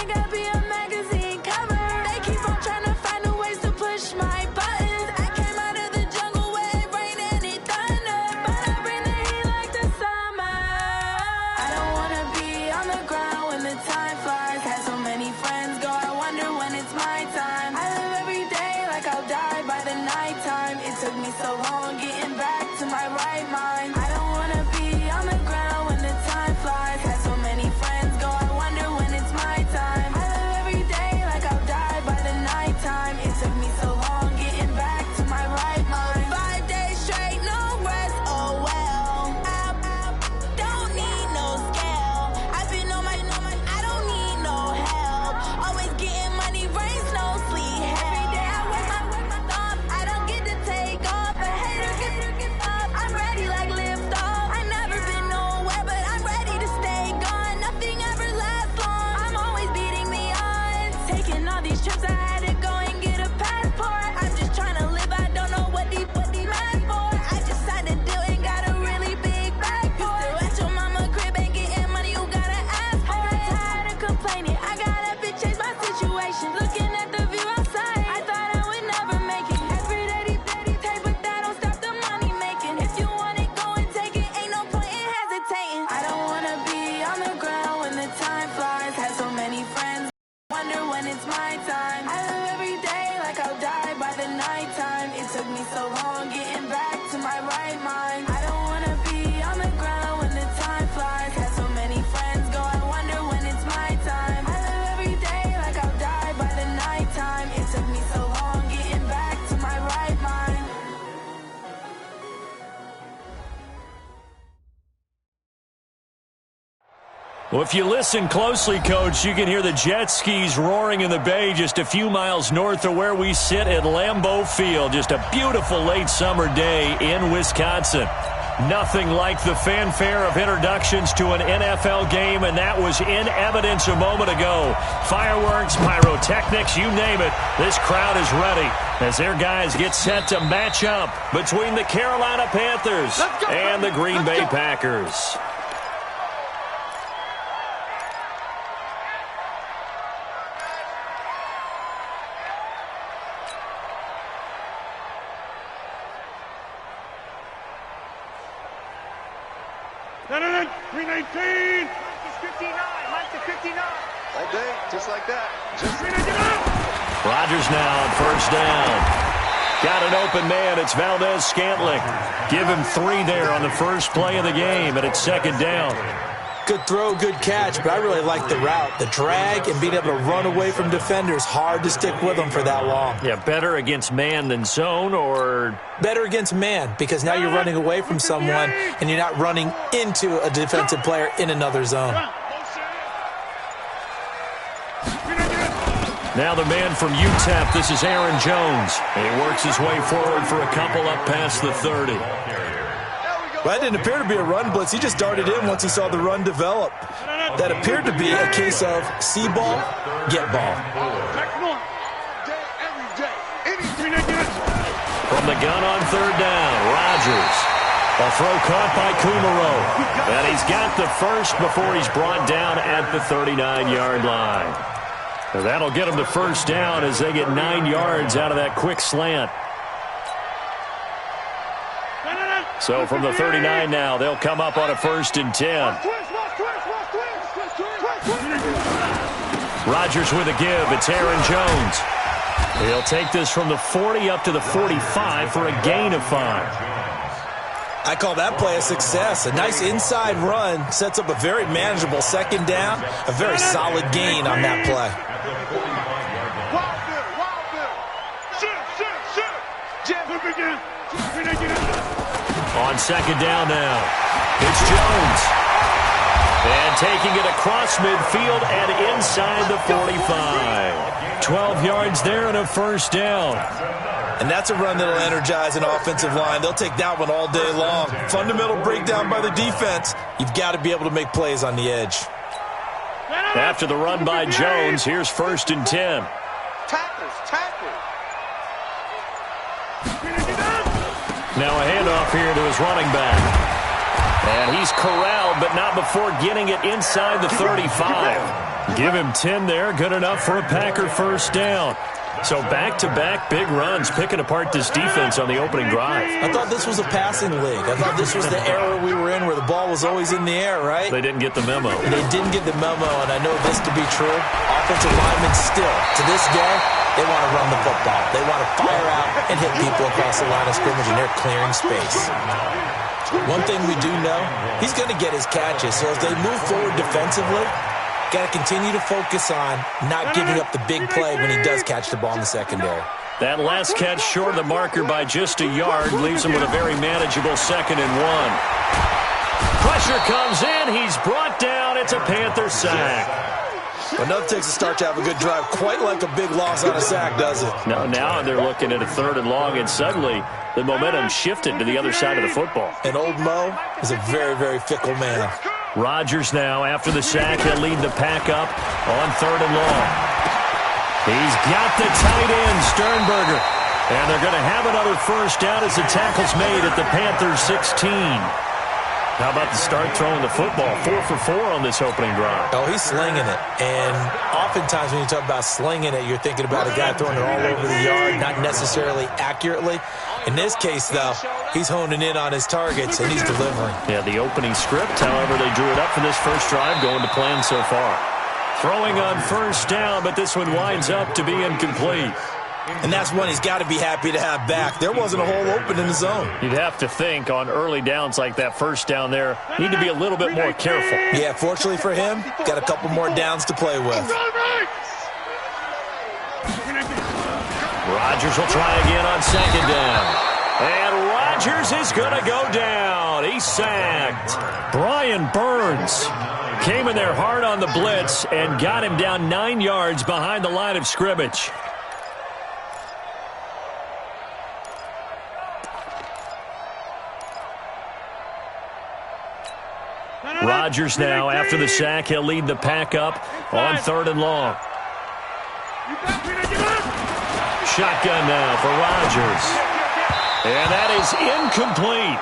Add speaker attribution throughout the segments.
Speaker 1: think I'd be a magazine cover. They keep on trying to find new ways to push my buttons. I came out of the jungle where it rained and it thunder, but I bring the heat like the summer. I don't wanna be on the ground when the time flies. Had so many friends go, I wonder when it's my time. I live every day like I'll die by the nighttime. It took me so long getting back to my right mind. I don't wanna be on the ground when the time flies. Had so many friends go, I wonder when it's my time. I live every day like I'll die by the nighttime. It took me so long getting back to my right mind. 5 days straight, no rest, oh well. I don't need no scale. I've been on my, I don't need no help. Always getting money, rains, no sleep. Every day I wake my thumb. I don't get to take off. A hater get up. I'm ready like lift off. I never been nowhere, but I'm ready to stay gone. Nothing ever lasts long. I'm always beating the odds. Taking all these trips, I had to go and get a passport. I'm just trying to live. I don't know what these mad for. I just signed a deal and got a really big bag for it. Still at your mama crib and getting money, you gotta ask for it. I got tired of complaining. I got up and changed my situation. Looking at the view outside, I thought I would never make it. Every day take, but that don't stop the money making. If you want it, go and take it. Ain't no point in hesitating. I don't wanna be on the ground when the time flies. Had so many friends, wonder when it's my time. I live every day like I'll die by the nighttime. It took me so long getting back to my right mind. I don't wanna be on the ground when the time flies. Had so many friends go, I wonder when it's my time. I live every day like I'll die by the nighttime. It took me so long getting back to my right mind.
Speaker 2: Well, if you listen closely, Coach, you can hear the jet skis roaring in the bay just a few miles north of where we sit at Lambeau Field. Just a beautiful late summer day in Wisconsin. Nothing like the fanfare of introductions to an NFL game, and that was in evidence a moment ago. Fireworks, pyrotechnics, you name it. This crowd is ready as their guys get set to match up between the Carolina Panthers and the Green Bay Packers.
Speaker 3: All day, just like that.
Speaker 2: Rodgers now on first down. Got an open man. It's Valdez-Scantling. Give him 3 there on the first play of the game, and it's second down.
Speaker 4: Good throw, good catch, but I really like the route. The drag and being able to run away from defenders, hard to stick with them for that long.
Speaker 2: Yeah, better against man than zone, or?
Speaker 4: Better against man, because now you're running away from someone and you're not running into a defensive player in another zone.
Speaker 2: Now the man from UTEP, this is Aaron Jones. And he works his way forward for a couple up past the 30.
Speaker 4: Well, that didn't appear to be a run blitz. He just darted in once he saw the run develop. That appeared to be a case of see ball, get ball.
Speaker 2: From the gun on third down, Rodgers. A throw caught by Kumaro. And he's got the first before he's brought down at the 39-yard line. So that'll get him the first down as they get 9 yards out of that quick slant. So from the 39 now, they'll come up on a 1st and 10. Rodgers with a give. It's Aaron Jones. He'll take this from the 40 up to the 45 for a gain of 5.
Speaker 4: I call that play a success. A nice inside run sets up a very manageable second down. A very solid gain on that play.
Speaker 2: On second down now, it's Jones. And taking it across midfield and inside the 45. 12 yards there and a first down.
Speaker 4: And that's a run that'll energize an offensive line. They'll take that one all day long. Fundamental breakdown by the defense. You've got to be able to make plays on the edge.
Speaker 2: After the run by Jones, here's 1st and 10. Now a handoff here to his running back. And he's corralled, but not before getting it inside the 35. Give him 10 there. Good enough for a Packer first down. So back-to-back big runs, picking apart this defense on the opening drive.
Speaker 4: I thought this was a passing league. I thought this was the era we were in where the ball was always in the air, right?
Speaker 2: They didn't get the memo.
Speaker 4: They didn't get the memo, and I know this to be true. Offensive linemen still, to this day, they want to run the football. They want to fire out and hit people across the line of scrimmage, and they're clearing space. One thing we do know, he's going to get his catches. So as they move forward defensively, got to continue to focus on not giving up the big play when he does catch the ball in the secondary.
Speaker 2: That last catch short of the marker by just a yard leaves him with a very manageable 2nd and 1. Pressure comes in. He's brought down. It's a Panther sack.
Speaker 4: But nothing takes a start to have a good drive quite like a big loss on a sack, does it?
Speaker 2: No, now they're looking at a 3rd and long, and suddenly the momentum shifted to the other side of the football.
Speaker 4: And old Mo is a very, very fickle man.
Speaker 2: Rodgers now, after the sack, he'll lead the pack up on 3rd and long. He's got the tight end, Sternberger. And they're going to have another first down as the tackle's made at the Panthers' 16. How about the start throwing the football? 4 for 4 on this opening drive.
Speaker 4: Oh, he's slinging it. And oftentimes when you talk about slinging it, you're thinking about a guy throwing it all over the yard, not necessarily accurately. In this case, though, he's honing in on his targets, and he's delivering.
Speaker 2: Yeah, the opening script, however, they drew it up for this first drive, going to plan so far. Throwing on first down, but this one winds up to be incomplete.
Speaker 4: And that's one he's got to be happy to have back. There wasn't a hole open in the zone.
Speaker 2: You'd have to think on early downs like that first down there, need to be a little bit more careful.
Speaker 4: Yeah, fortunately for him, got a couple more downs to play with.
Speaker 2: Rodgers will try again on 2nd down. And Rodgers is going to go down. He's sacked. Brian Burns came in there hard on the blitz and got him down 9 yards behind the line of scrimmage. Rodgers now, after the sack, he'll lead the pack up on 3rd and long. Shotgun now for Rodgers. And that is incomplete.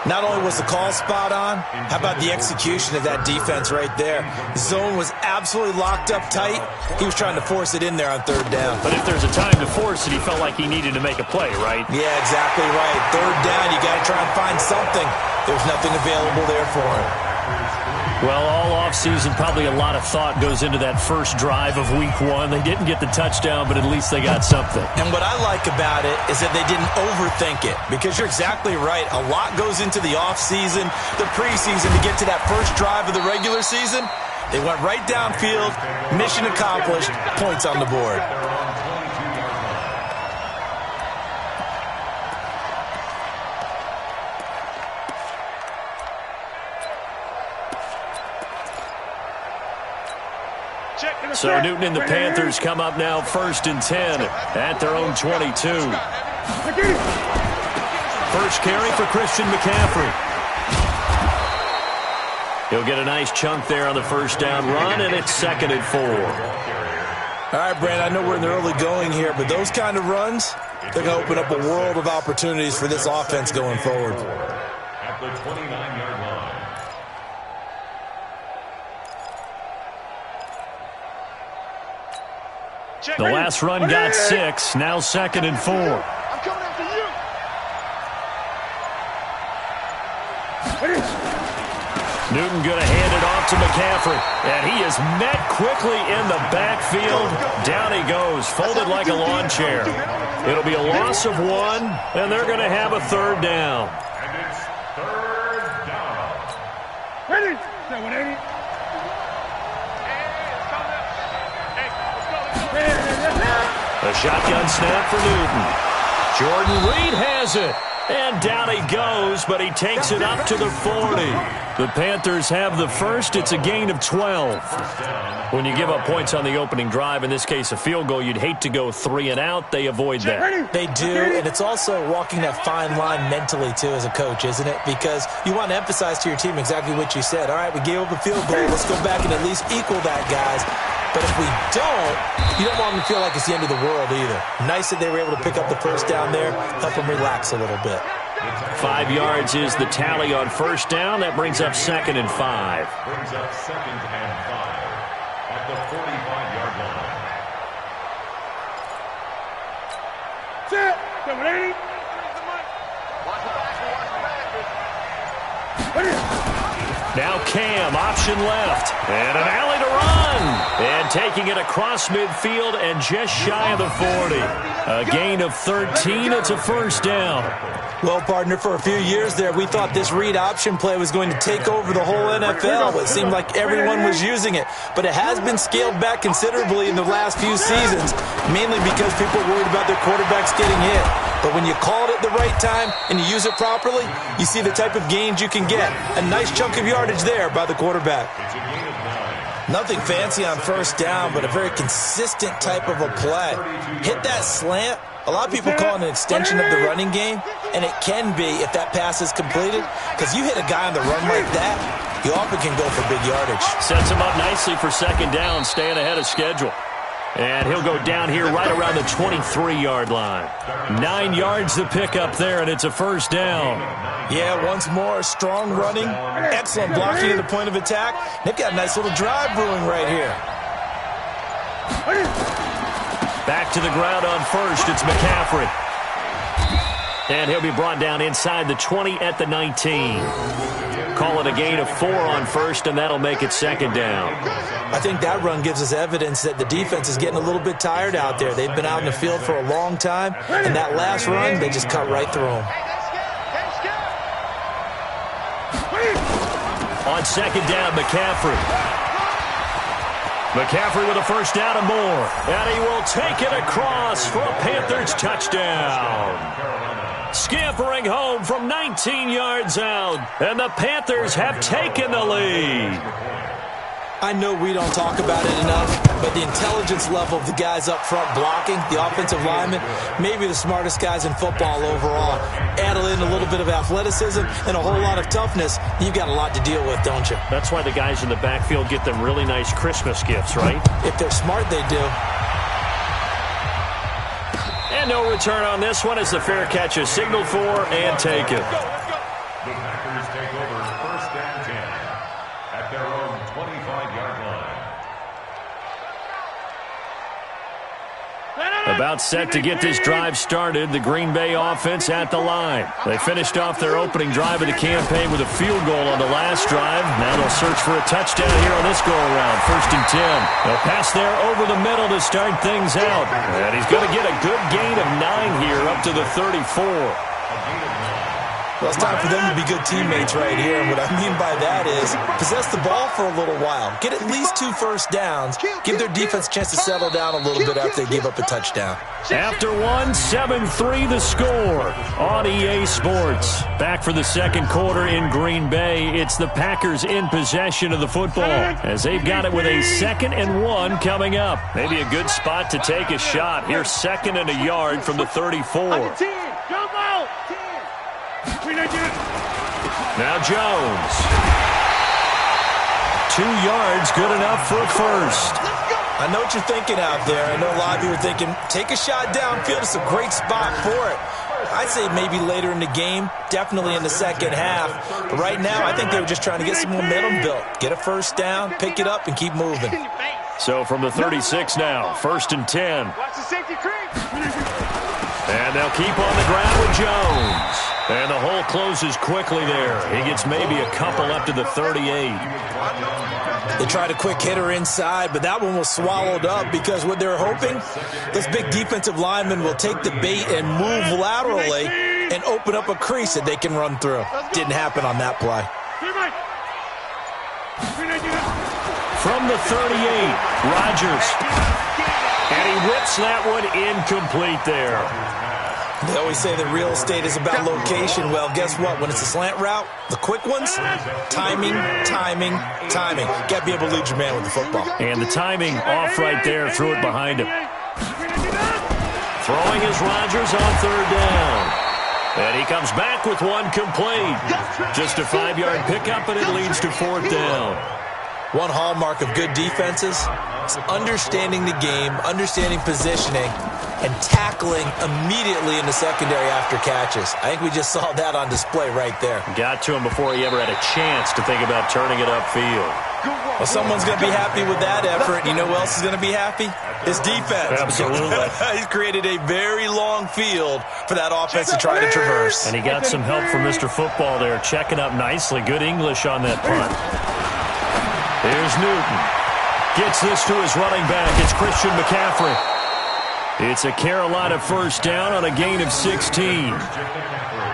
Speaker 4: Not only was the call spot on, how about the execution of that defense right there? The zone was absolutely locked up tight. He was trying to force it in there on 3rd down.
Speaker 2: But if there's a time to force it, he felt like he needed to make a play, right?
Speaker 4: Yeah, exactly right. 3rd down, you got to try and find something. There's nothing available there for him.
Speaker 2: Well, all offseason, probably a lot of thought goes into that first drive of Week 1. They didn't get the touchdown, but at least they got something.
Speaker 4: And what I like about it is that they didn't overthink it, because you're exactly right. A lot goes into the offseason, the preseason to get to that first drive of the regular season. They went right downfield, mission accomplished, points on the board.
Speaker 2: So Newton and the Panthers come up now 1st and 10 at their own 22. First carry for Christian McCaffrey. He'll get a nice chunk there on the first down run, and it's 2nd and 4.
Speaker 4: All right, Brad, I know we're in the early going here, but those kind of runs, they're going to open up a world of opportunities for this offense going forward.
Speaker 5: At the 29-yard line.
Speaker 2: The last run got 6, now 2nd and 4.
Speaker 3: I'm coming after you.
Speaker 2: Newton going to hand it off to McCaffrey, and he is met quickly in the backfield. Down he goes, folded like a lawn chair. It'll be a loss of 1, and they're going to have a 3rd down.
Speaker 5: And it's 3rd down.
Speaker 3: Ready? 180.
Speaker 2: A shotgun snap for Newton. Jordan Reed has it. And down he goes, but he takes it up to the 40. The Panthers have the first. It's a gain of 12. When you give up points on the opening drive, in this case a field goal, you'd hate to go 3 and out. They avoid that.
Speaker 4: They do, and it's also walking that fine line mentally, too, as a coach, isn't it? Because you want to emphasize to your team exactly what you said. All right, we gave up a field goal. Let's go back and at least equal that, guys. But if we don't, you don't want them to feel like it's the end of the world either. Nice that they were able to pick up the first down there, help them relax a little bit.
Speaker 2: 5 yards is the tally on first down. That brings up 2nd and 5.
Speaker 5: Brings up 2nd and 5. at the 45-yard line.
Speaker 3: Set. 780.
Speaker 2: Now Cam, option left, and an alley to run. And taking it across midfield and just shy of the 40. A gain of 13, it's a first down.
Speaker 4: Well, partner, for a few years there, we thought this read option play was going to take over the whole NFL. It seemed like everyone was using it, but it has been scaled back considerably in the last few seasons, mainly because people are worried about their quarterbacks getting hit. But when you call it at the right time and you use it properly, you see the type of gains you can get. A nice chunk of yardage there by the quarterback. Nothing fancy on first down, but a very consistent type of a play. Hit that slant. A lot of people call it an extension of the running game, and it can be if that pass is completed, because you hit a guy on the run like that, you often can go for big yardage.
Speaker 2: Sets him up nicely for second down, staying ahead of schedule. And he'll go down here right around the 23-yard line. 9 yards to pick up there, and it's a first down.
Speaker 4: Yeah, once more, strong running, excellent blocking at the point of attack. They've got a nice little drive brewing right here.
Speaker 2: Back to the ground on first, it's McCaffrey. And he'll be brought down inside the 20 at the 19. Call it a gain of 4 on first, and that'll make it second down.
Speaker 4: I think that run gives us evidence that the defense is getting a little bit tired out there. They've been out in the field for a long time, and that last run, they just cut right through them.
Speaker 2: On second down, McCaffrey. McCaffrey with a first down and more. And he will take it across for a Panthers touchdown. Scampering home from 19 yards out. And the Panthers have taken the lead.
Speaker 4: I know we don't talk about it enough, but the intelligence level of the guys up front blocking, the offensive linemen, maybe the smartest guys in football overall. Add in a little bit of athleticism and a whole lot of toughness, you've got a lot to deal with, don't you?
Speaker 2: That's why the guys in the backfield get them really nice Christmas gifts, right?
Speaker 4: If they're smart, they do.
Speaker 2: And no return on this one as the fair catch is signaled for and taken.
Speaker 5: The Packers take over first and 10 at their own 25-yard line.
Speaker 2: About set to get this drive started, the Green Bay offense at the line. They finished off their opening drive of the campaign with a field goal on the last drive. Now they'll search for a touchdown here on this go-around, first and 10. They'll pass there over the middle to start things out. And he's going to get a good gain of 9 here up to the 34.
Speaker 4: Well, it's time for them to be good teammates right here. And what I mean by that is possess the ball for a little while. Get at least 2 first downs. Give their defense a chance to settle down a little bit after they give up a touchdown.
Speaker 2: After one, 7-3 the score on EA Sports. Back for the second quarter in Green Bay. It's the Packers in possession of the football as they've got it with a 2nd and 1 coming up. Maybe a good spot to take a shot. Here's 2nd and a yard from the 34. Now Jones. 2 yards, good enough for a first.
Speaker 4: I know what you're thinking out there. I know a lot of you are thinking, take a shot downfield. It's a great spot for it. I'd say maybe later in the game, definitely in the second half. But right now, I think they were just trying to get some momentum built. Get a first down, pick it up, and keep moving.
Speaker 2: So from the 36 now, first and 10. And they'll keep on the ground with Jones. And the hole closes quickly there. He gets maybe a couple up to the 38.
Speaker 4: They tried a quick hitter inside, but that one was swallowed up because what they're hoping, this big defensive lineman will take the bait and move laterally and open up a crease that they can run through. Didn't happen on that play.
Speaker 2: From the 38, Rodgers. And he rips that one incomplete there.
Speaker 4: They always say that real estate is about location. Well, guess what? When it's a slant route, the quick ones, timing. Got to be able to lead your man with the football.
Speaker 2: And the timing off right there. Threw it behind him. Throwing is Rodgers on third down. And he comes back with one complete. Just a 5-yard pickup, and it leads to fourth down.
Speaker 4: One hallmark of good defenses is understanding the game, understanding positioning, and tackling immediately in the secondary after catches. I think we just saw that on display right there.
Speaker 2: Got to him before he ever had a chance to think about turning it upfield.
Speaker 4: Well, someone's going to be happy with that effort. You know who else is going to be happy? His defense.
Speaker 2: Absolutely.
Speaker 4: He's created a very long field for that offense to try to traverse.
Speaker 2: And he got some help from Mr. Football there, checking up nicely. Good English on that punt. Here's Newton. Gets this to his running back. It's Christian McCaffrey. It's a Carolina first down on a gain of 16.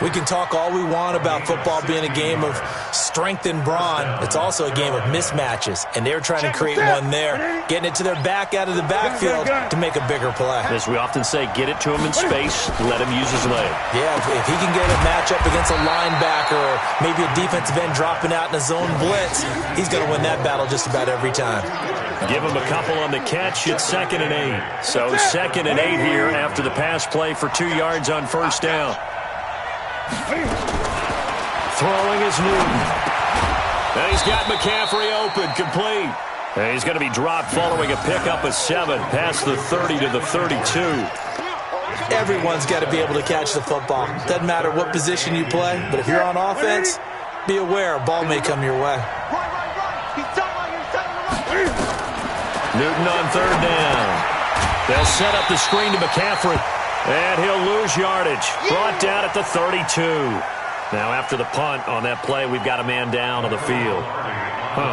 Speaker 4: We can talk all we want about football being a game of strength and brawn. It's also a game of mismatches, and they're trying to create one there, getting it to their back out of the backfield to make a bigger play.
Speaker 2: As we often say, get it to him in space, let him use his leg.
Speaker 4: Yeah, if he can get a matchup against a linebacker or maybe a defensive end dropping out in a zone blitz, he's going to win that battle just about every time.
Speaker 2: Give him a couple on the catch. It's 2nd and 8. So 2nd and 8 here after the pass play for 2 yards on first down. Throwing is Newton. And he's got McCaffrey open, complete. And he's going to be dropped following a pickup of 7 past the 30 to the 32.
Speaker 4: Everyone's got to be able to catch the football. Doesn't matter what position you play, but if you're on offense, be aware a ball may come your way.
Speaker 2: Newton on 3rd down. They'll set up the screen to McCaffrey. And he'll lose yardage. Brought down at the 32. Now after the punt on that play, we've got a man down on the field.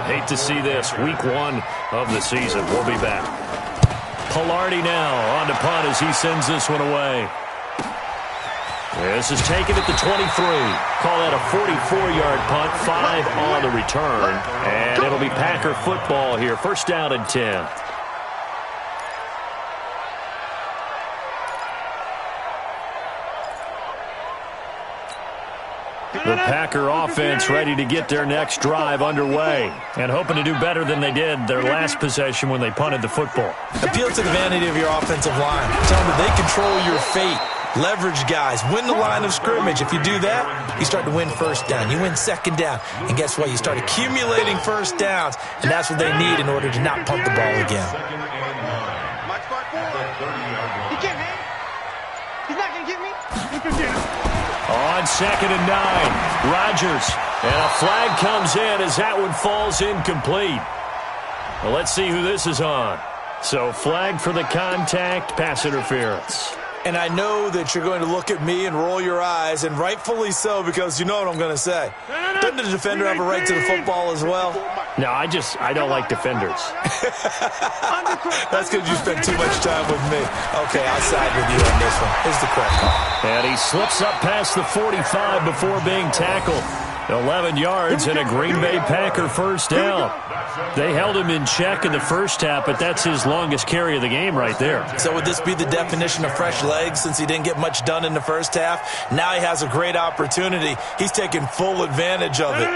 Speaker 2: Hate to see this. Week 1 of the season. We'll be back. Pilardi now on to punt as he sends this one away. This is taken at the 23. Call that a 44-yard punt. 5 on the return. And it'll be Packer football here. First down and 10. The Packer offense ready to get their next drive underway and hoping to do better than they did their last possession when they punted the football.
Speaker 4: Appeal to the vanity of your offensive line. Tell them that they control your fate. Leverage guys. Win the line of scrimmage. If you do that, you start to win first down. You win second down. And guess what? You start accumulating first downs. And that's what they need in order to not punt the ball again.
Speaker 3: He can't hang. He's not going to get me.
Speaker 2: On 2nd and 9, Rodgers. And a flag comes in as that one falls incomplete. Well, let's see who this is on. So flag for the contact, pass interference.
Speaker 4: And I know that you're going to look at me and roll your eyes, and rightfully so, because you know what I'm going to say. Doesn't the defender have a right to the football as well?
Speaker 2: No, I don't like defenders.
Speaker 4: That's because you spend too much time with me. Okay, I'll side with you on this one. Here's the correct call.
Speaker 2: And he slips up past the 45 before being tackled. 11 yards and a Green Bay Packer first down. They held him in check in the first half, but that's his longest carry of the game right there.
Speaker 4: So would this be the definition of fresh legs since he didn't get much done in the first half? Now he has a great opportunity. He's taking full advantage of it.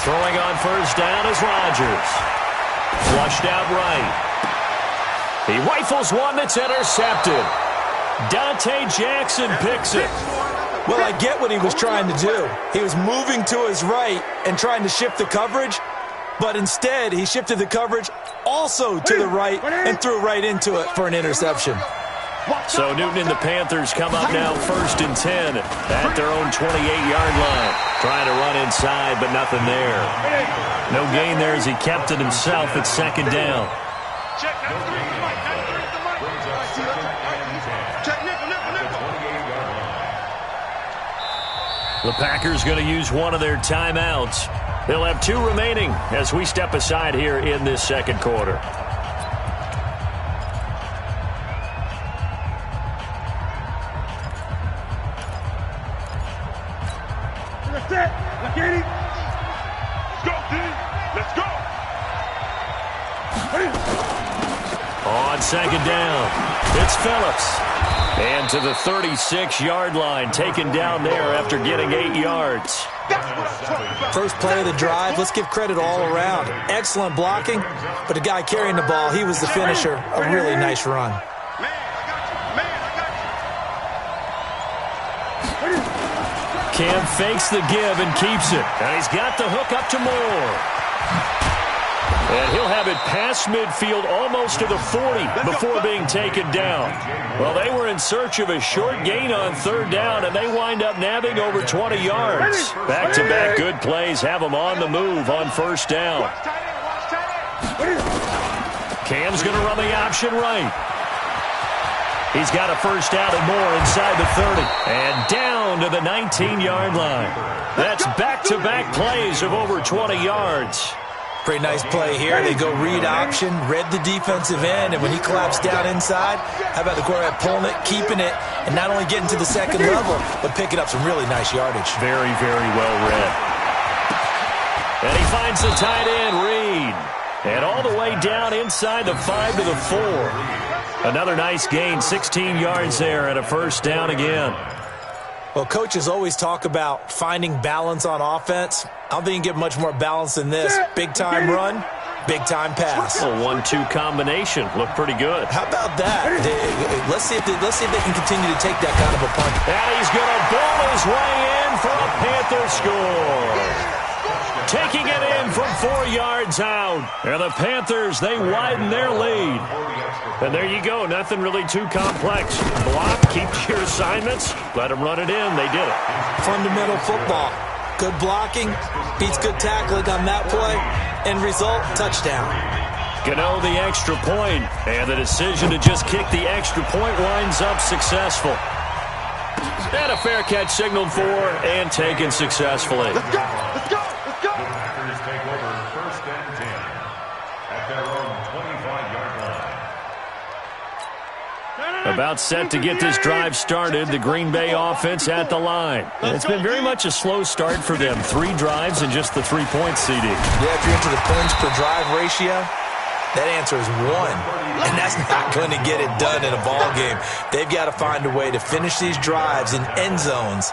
Speaker 2: Throwing on first down is Rodgers. Flushed out right. He rifles one that's intercepted. Dante Jackson picks it.
Speaker 4: Well, I get what he was trying to do. He was moving to his right and trying to shift the coverage, but instead he shifted the coverage also to the right and threw right into it for an interception.
Speaker 2: So Newton and the Panthers come up now 1st and 10 at their own 28-yard line. Trying to run inside, but nothing there. No gain there as he kept it himself at 2nd down. The Packers going to use one of their timeouts. They'll have 2 remaining as we step aside here in this second quarter.
Speaker 3: That's it. Let's get it. Let's go, D. Let's go.
Speaker 2: On 2nd down, it's Phillips. And to the 36-yard line, taken down there after getting 8 yards.
Speaker 4: First play of the drive, let's give credit all around. Excellent blocking, but the guy carrying the ball, he was the finisher. A really nice run.
Speaker 3: Man, I got you. Man, I got you.
Speaker 2: Cam fakes the give and keeps it. And he's got the hook up to Moore. And he'll have it past midfield almost to the 40 before being taken down. Well, they were in search of a short gain on third down, and they wind up nabbing over 20 yards. Back-to-back good plays have them on the move on first down. Cam's going to run the option right. He's got a first down and more inside the 30. And down to the 19-yard line. That's back-to-back plays of over 20 yards.
Speaker 4: Pretty nice play here. They go read option, read the defensive end, and when he collapsed down inside, how about the quarterback pulling it, keeping it, and not only getting to the second level, but picking up some really nice yardage.
Speaker 2: Very, very well read. And he finds the tight end, Reed. And all the way down inside the 5 to the 4. Another nice gain, 16 yards there, and a first down again.
Speaker 4: Well, coaches always talk about finding balance on offense. I don't think you can get much more balance than this. Big-time run, big-time pass.
Speaker 2: A 1-2 combination. Looked pretty good.
Speaker 4: How about that? Let's see if they can continue to take that kind of a punch.
Speaker 2: And he's going to ball his way in for a Panther score. Taking it in from 4 yards out. And the Panthers, they widen their lead. And there you go. Nothing really too complex. Block, keep your assignments, let them run it in. They did it.
Speaker 4: Fundamental football. Good blocking, beats good tackling on that play. End result, touchdown.
Speaker 2: Gano the extra point, and the decision to just kick the extra point winds up successful. And a fair catch signaled for and taken successfully.
Speaker 3: Let's go! Let's go! Let's go!
Speaker 5: The Packers take over first and 10 at their own 25-yard line.
Speaker 2: About set to get this drive started, the Green Bay offense at the line. And it's been very much a slow start for them. 3 drives and just the 3 points, CD.
Speaker 4: Yeah, if you're into the points per drive ratio, that answer is 1. And that's not going to get it done in a ball game. They've got to find a way to finish these drives in end zones